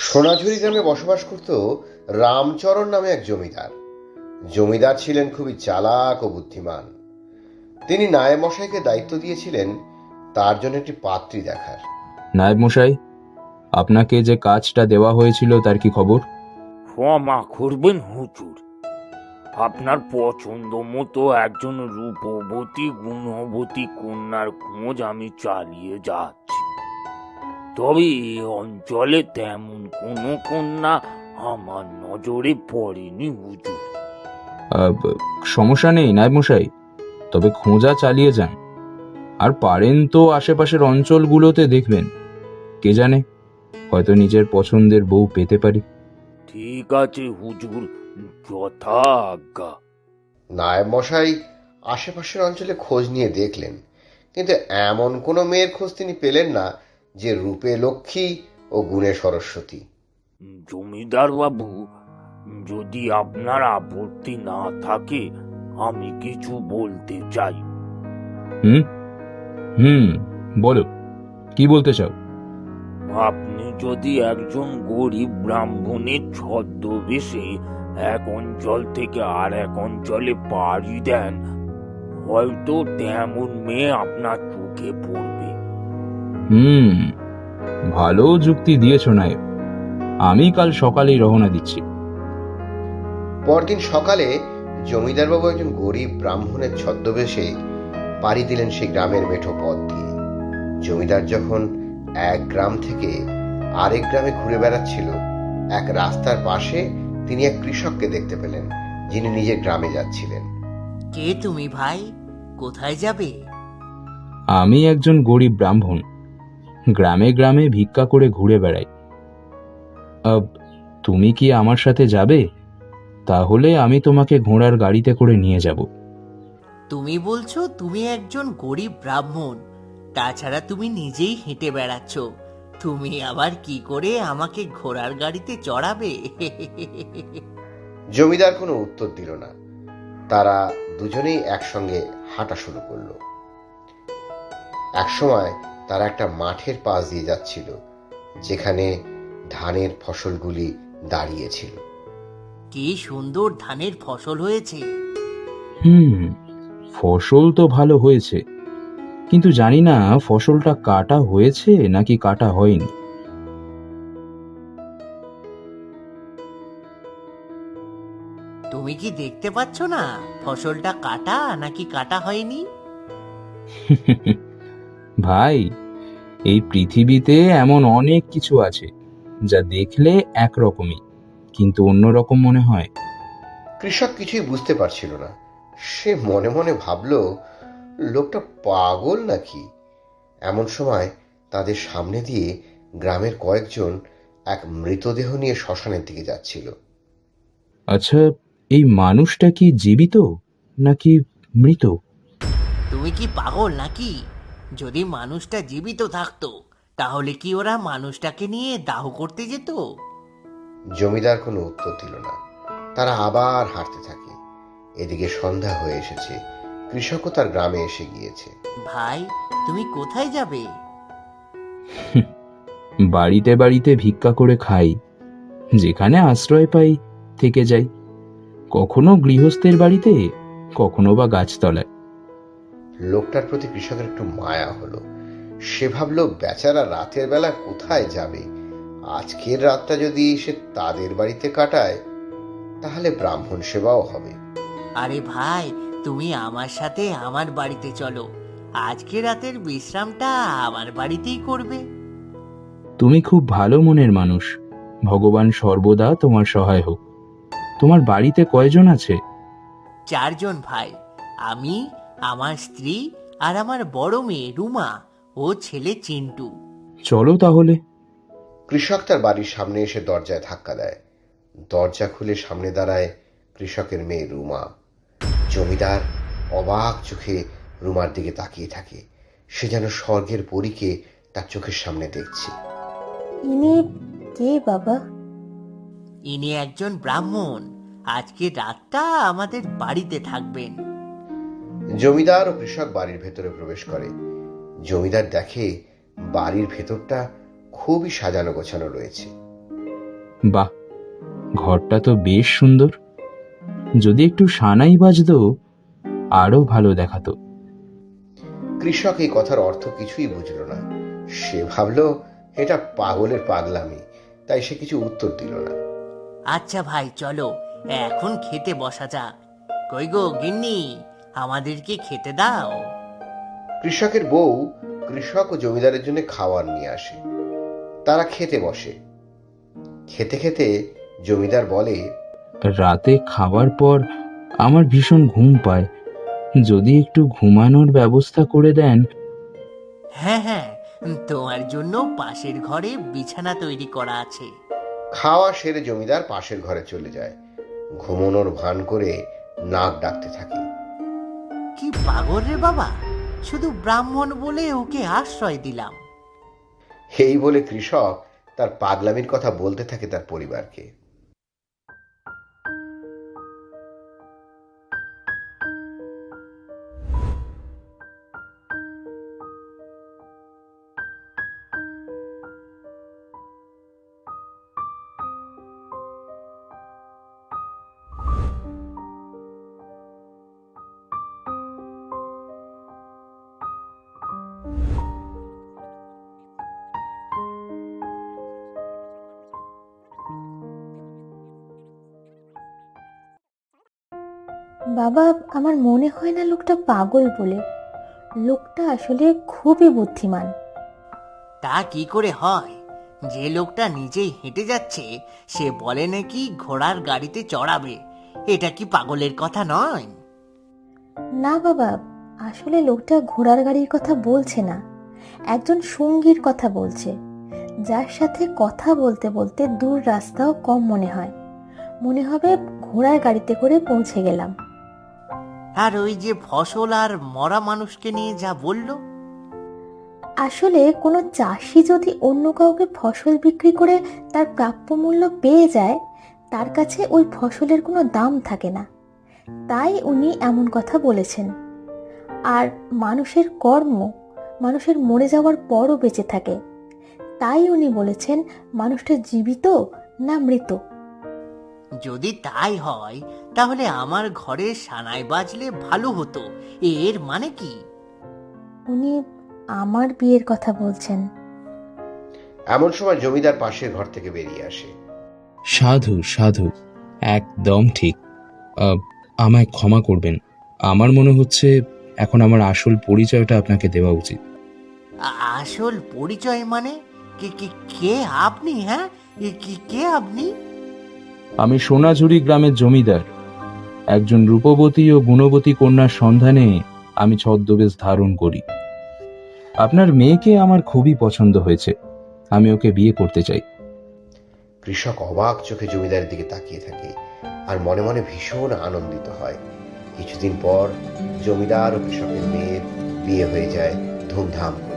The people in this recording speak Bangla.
সোনাঝুরি গ্রামে বসবাস করত রামচরণ নামে এক জমিদার। জমিদার ছিলেন খুবই চালাক ও বুদ্ধিমান। তিনি নায়েব মশাইকে দায়িত্ব দিয়েছিলেন তার জন্য একটি পাত্রী দেখার। নায়েব মশাই, আপনাকে যে কাজটা দেওয়া হয়েছিল তার কি খবর? ক্ষমা করবেন হুজুর, আপনার পছন্দ মতো একজন রূপবতী গুণবতী কন্যার খোঁজ আমি চালিয়ে যাচ্ছি। তবে এই অঞ্চলে তেমন কোনো কন্যা আমার নজরে পড়েনি হুজুর। সমস্যা নেই নায়েব মশাই, তবে খোঁজা চালিয়ে যান। আর পারেন তো আশেপাশের অঞ্চলগুলোতে দেখবেন, কে জানে হয়তো নিজের পছন্দের বউ পেতে পারি। ঠিক আছে হুজুর, যথা আজ্ঞা। নায়েব মশাই আশেপাশের অঞ্চলে খোঁজ নিয়ে দেখলেন, কিন্তু এমন কোনো মেয়ের খোঁজ তিনি পেলেন না যে রূপে লক্ষ্মী ও গুণে সরস্বতী। জমিদার বাবু, যদি আপনার আপত্তি না থাকে আমি কিছু বলতে চাই। হুম হুম বলো, কি বলতে চাও? আপনি যদি একজন গরিব ব্রাহ্মণের ছদ্মবেশে এক অঞ্চল থেকে আর এক অঞ্চলে পাড়ি দেন, হয়তো তেমন মেয়ে আপনার চোখে পড়বে। ভালো যুক্তি দিয়েছ নায়েব, আমি কাল সকালেই রওনা দিচ্ছি। পরদিন সকালে জমিদারবাবু একজন গরিব ব্রাহ্মণের ছদ্মবেশে পাড়ি দিলেন সেই গ্রামের মেঠো পথ দিয়ে। জমিদার যখন এক গ্রাম থেকে আরেক গ্রামে ঘুরে বেড়াচ্ছিল, এক রাস্তার পাশে তিনি এক কৃষককে দেখতে পেলেন, যিনি নিজের গ্রামে যাচ্ছিলেন। কে তুমি ভাই? কোথায় যাবে? আমি একজন গরিব ব্রাহ্মণ, গ্রামে গ্রামে ভিক্ষা করে ঘুরে বেড়াই। তুমি কি আমার সাথে যাবে? তাহলে আমি তোমাকে ঘোড়ার গাড়িতে করে নিয়ে যাব। তুমি বলছো তুমি একজন গরিব ব্রাহ্মণ, তাছাড়া তুমি নিজেই হেঁটে বেড়াচ্ছ, তুমি আবার কি করে আমাকে ঘোড়ার গাড়িতে চড়াবে? জমিদার কোনো উত্তর দিল না। তারা দুজনেই একসঙ্গে হাঁটা শুরু করলো। একসময় তারা একটা মাঠের পাশ দিয়ে যাচ্ছিল, যেখানে ধানের ফসলগুলি দাঁড়িয়েছিল। কি সুন্দর ধানের ফসল হয়েছে। ফসল তো ভালো হয়েছে, কিন্তু জানি না ফসলটা কাটা হয়েছে নাকি কাটা হয়নি। তুমি কি দেখতে পাচ্ছ না ফসলটা কাটা নাকি কাটা হয়নি? ভাই, এই পৃথিবীতে এমন অনেক কিছু আছে যা দেখলে একরকমই কিন্তু অন্যরকম মনে হয়। কৃষক কিছুই বুঝতে পারছিল না। সে মনে মনে ভাবল, লোকটা পাগল নাকি। এমন সময় তাদের সামনে দিয়ে গ্রামের কয়েকজন এক মৃতদেহ নিয়ে শ্মশানের দিকে যাচ্ছিল। আচ্ছা, এই মানুষটা কি জীবিত নাকি মৃত? তুমি কি পাগল নাকি? যদি মানুষটা জীবিত থাকতো তাহলে কি ওরা মানুষটাকে নিয়ে দাহ করতে যেত? জমিদার কোনো উত্তর দিল না। তারা আবার হাঁটতে থাকে। এদিকে সন্ধ্যা হয়ে এসেছে, কৃষকও তার গ্রামে এসে গিয়েছে। ভাই, তুমি কোথায় যাবে? বাড়িতে বাড়িতে ভিক্ষা করে খাই, যেখানে আশ্রয় পাই থেকে যাই, কখনো গৃহস্থের বাড়িতে, কখনো বা গাছতলায়। লোকটার প্রতি কৃষকের একটু মায়া হলো। সে ভাবল, বেচারা রাতের বেলা কোথায় যাবে? আজকের রাতটা যদি সে তাদের বাড়িতে কাটায়, তাহলে ব্রাহ্মণ সেবাও হবে। আরে ভাই, তুমি আমার সাথে আমার বাড়িতে চলো, আজকে রাতের বিশ্রামটা আমার বাড়িতেই করবে। তুমি খুব ভালো মনের মানুষ, ভগবান সর্বদা তোমার সহায় হোক। তোমার বাড়িতে কয়জন আছে? 4 জন ভাই, আমি, আমার স্ত্রী আর আমার বড় মেয়ে রুমা ও ছেলে চিন্টু। চলো তাহলে। কৃষক তার বাড়ির সামনে এসে দরজায় ধাক্কা দেয়। দরজা খুলে সামনে দাঁড়ায় কৃষকের মেয়ে রুমা। জমিদার অবাক চোখে রুমার দিকে তাকিয়ে থাকে। সে যেন স্বর্গের পরীকে তার চোখের সামনে দেখছে। ইনি কে বাবা? ইনি একজন ব্রাহ্মণ, আজকে রাতটা আমাদের বাড়িতে থাকবেন। জমিদার ও কৃষক বাড়ির ভেতরে প্রবেশ করে। জমিদার দেখে বাড়ির ভেতরটা খুবই সাজানো গোছানো রয়েছে। বাহ, ঘরটা তো বেশ সুন্দর। যদি একটু সানাই বাজতো আরো ভালো দেখাতো। কৃষক এই কথার অর্থ কিছুই বুঝল না। সে ভাবল এটা পাগলের পাগলামি, তাই সে কিছু উত্তর দিল না। আচ্ছা ভাই, চলো এখন খেতে বসা যাক। কই গো গিন্নি, আমাদেরকে খেতে দাও। কৃষকের বউ কৃষক ও জমিদারের জন্য খাবার নিয়ে আসে। তারা খেতে বসে। খেতে খেতে জমিদার বলে, রাতে খাবার পর আমার ভীষণ ঘুম পায়, যদি একটু ঘুমানোর ব্যবস্থা করে দেন। হ্যাঁ হ্যাঁ, তোমার জন্য পাশের ঘরে বিছানা তৈরি করা আছে। খাওয়া সেরে জমিদার পাশের ঘরে চলে যায়। ঘুমানোর ভান করে নাক ডাকতে থাকে। কি পাগল রে বাবা, শুধু ব্রাহ্মণ বলে ওকে আশ্রয় দিলাম। এই বলে কৃষক তার পাগলামির কথা বলতে থাকে তার পরিবারকে। বাবা, আমার মনে হয় না লোকটা পাগল বলে। লোকটা আসলে খুবই বুদ্ধিমান। তা কি করে হয়? যে লোকটা নিজেই হেঁটে যাচ্ছে সে বলে নাকি ঘোড়ার গাড়িতে চড়াবে। এটা কি পাগলের কথা নয়? না বাবা, আসলে লোকটা ঘোড়ার গাড়ির কথা বলছে না, একজন সঙ্গীর কথা বলছে, যার সাথে কথা বলতে বলতে দূর রাস্তাও কম মনে হয়। মনে হবে ঘোড়ার গাড়িতে করে পৌঁছে গেলাম। আর ওই যে ফসল আর মরা মানুষকে নিয়ে যা বললো, আসলে কোনো চাষি যদি অন্য কাউকে ফসল বিক্রি করে তার প্রাপ্য মূল্য পেয়ে যায়, তার কাছে ওই ফসলের কোনো দাম থাকে না, তাই উনি এমন কথা বলেছেন। আর মানুষের কর্ম মানুষের মরে যাওয়ার পরও বেঁচে থাকে, তাই উনি বলেছেন মানুষটা জীবিত না মৃত। যদি তাই হয় তাহলে আমার ঘরে সানাই বাজলে ভালো হতো। এর মানে কি? উনি আমার বিয়ের কথা বলছেন। এমন সময় জমিদার পাশের ঘর থেকে বেরিয়ে আসে। সাধু সাধু, একদম ঠিক। আমায় ক্ষমা করবেন, আমার মনে হচ্ছে এখন আমার আসল পরিচয়টা আপনাকে দেওয়া উচিত। আসল পরিচয় মানে? কে কে কে আপনি? হ্যাঁ, কে আপনি? আমি সোনাঝুরি গ্রামের জমিদার। একজন রূপবতী ও গুণবতী কন্যার সন্ধানে আমি ছদ্মবেশ ধারণ করি। আপনার মেয়েকে আমার খুবই পছন্দ হয়েছে, আমি ওকে বিয়ে করতে চাই। কৃষক অবাক চোখে জমিদারের দিকে তাকিয়ে থাকে আর মনে মনে ভীষণ আনন্দিত হয়। কিছুদিন পর জমিদার ও কৃষকের মেয়ের বিয়ে হয়ে যায় ধুমধাম করে।